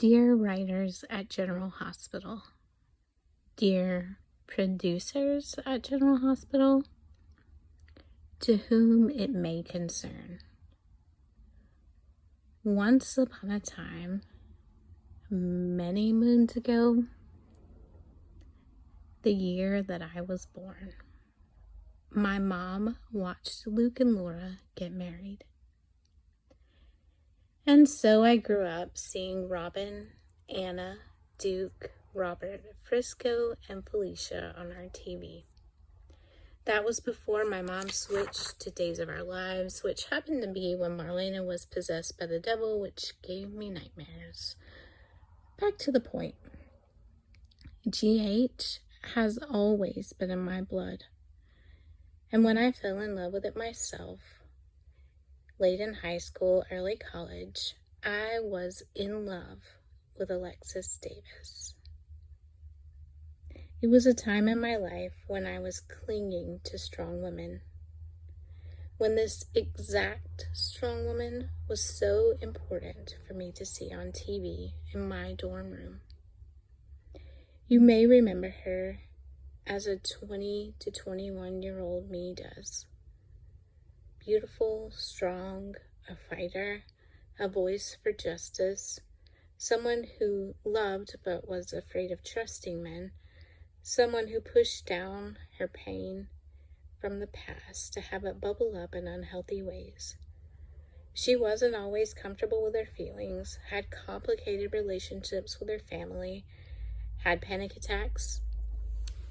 Dear writers at General Hospital, dear producers at General Hospital, to whom it may concern. Once upon a time, many moons ago, the year that I was born, my mom watched Luke and Laura get married. And so I grew up seeing Robin, Anna, Duke, Robert, Frisco, and Felicia on our TV. That was before my mom switched to Days of Our Lives, which happened to be when Marlena was possessed by the devil, which gave me nightmares. Back to the point. GH has always been in my blood. And when I fell in love with it myself, late in high school, early college, I was in love with Alexis Davis. It was a time in my life when I was clinging to strong women. When this exact strong woman was so important for me to see on TV in my dorm room. You may remember her as a 20 to 21-year-old me does. Beautiful, strong, a fighter, a voice for justice, someone who loved but was afraid of trusting men, someone who pushed down her pain from the past to have it bubble up in unhealthy ways. She wasn't always comfortable with her feelings, had complicated relationships with her family, had panic attacks,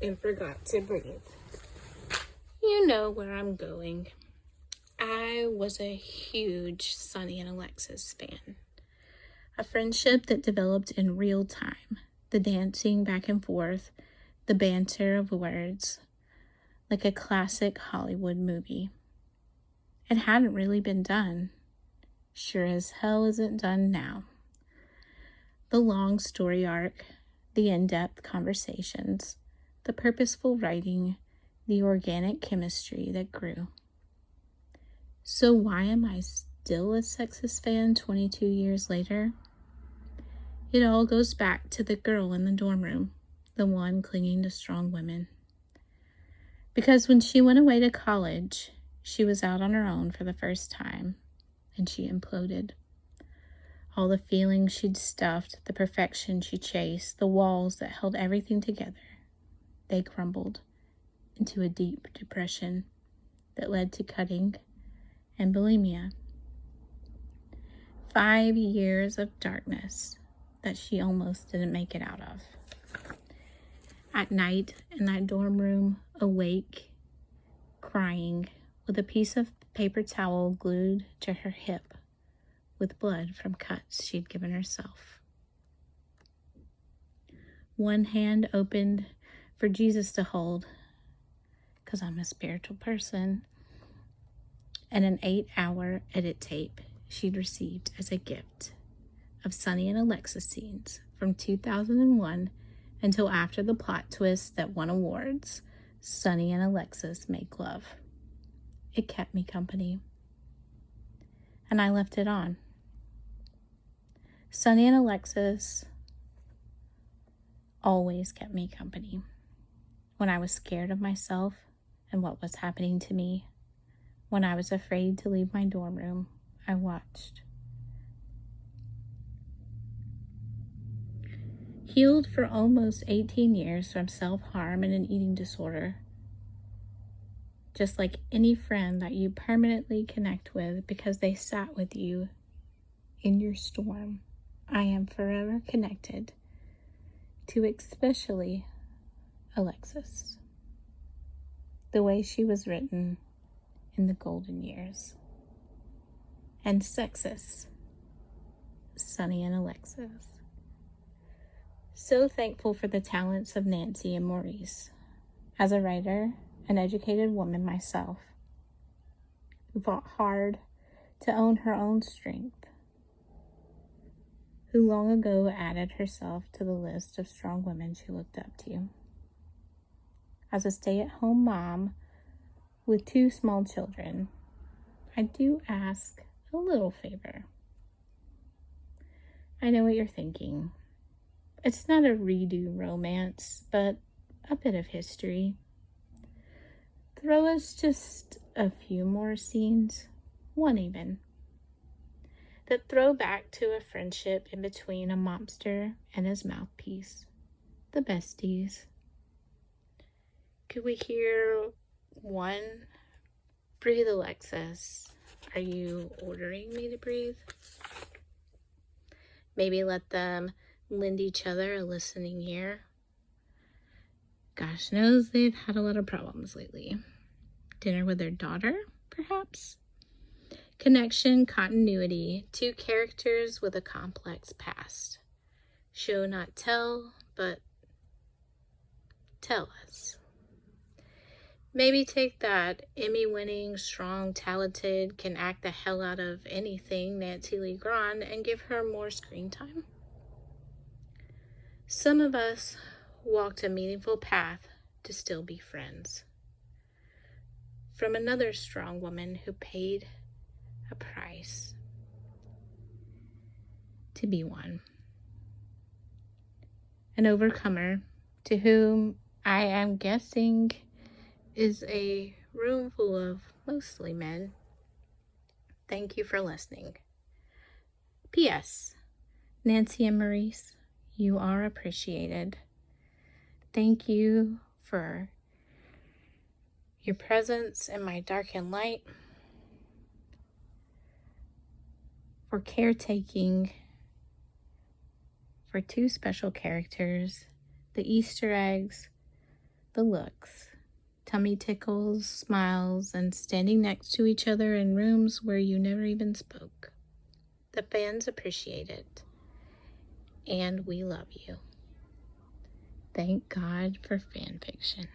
and forgot to breathe. You know where I'm going. I was a huge Sonny and Alexis fan. A friendship that developed in real time. The dancing back and forth, the banter of words, like a classic Hollywood movie. It hadn't really been done. Sure as hell isn't done now. The long story arc, the in-depth conversations, the purposeful writing, the organic chemistry that grew. So why am I still a sexist fan 22 years later? It all goes back to the girl in the dorm room, the one clinging to strong women. Because when she went away to college, she was out on her own for the first time, and she imploded. All the feelings she'd stuffed, the perfection she chased, the walls that held everything together, they crumbled into a deep depression that led to cutting and bulimia. 5 years of darkness that she almost didn't make it out of. At night, in that dorm room, awake, crying, with a piece of paper towel glued to her hip, with blood from cuts she'd given herself. One hand opened for Jesus to hold, because I'm a spiritual person, and an 8-hour edit tape she'd received as a gift of Sonny and Alexis scenes from 2001 until after the plot twist that won awards, Sonny and Alexis make love. It kept me company, and I left it on. Sonny and Alexis always kept me company. When I was scared of myself and what was happening to me, when I was afraid to leave my dorm room, I watched. Healed for almost 18 years from self-harm and an eating disorder. Just like any friend that you permanently connect with because they sat with you in your storm, I am forever connected to especially Alexis. The way she was written in the golden years. And sexist, Sonny and Alexis. So thankful for the talents of Nancy and Maurice. As a writer, an educated woman myself, who fought hard to own her own strength, who long ago added herself to the list of strong women she looked up to. As a stay-at-home mom with 2 small children, I do ask a little favor. I know what you're thinking. It's not a redo romance, but a bit of history. Throw us just a few more scenes, one even, that throw back to a friendship in between a mobster and his mouthpiece, the besties. Could we hear one? Breathe, Alexis. Are you ordering me to breathe? Maybe let them lend each other a listening ear. Gosh knows they've had a lot of problems lately. Dinner with their daughter, perhaps? Connection, continuity, two characters with a complex past. Show not tell, but tell us. Maybe take that Emmy-winning, strong, talented, can act the hell out of anything Nancy Lee Grant and give her more screen time. Some of us walked a meaningful path to still be friends. From another strong woman who paid a price to be one. An overcomer to whom I am guessing is a room full of mostly men. Thank you for listening. P.S. Nancy and Maurice, you are appreciated. Thank you for your presence in my darkened light, for caretaking for two special characters, the Easter eggs, the looks, tummy tickles, smiles, and standing next to each other in rooms where you never even spoke. The fans appreciate it, and we love you. Thank God for fan fiction.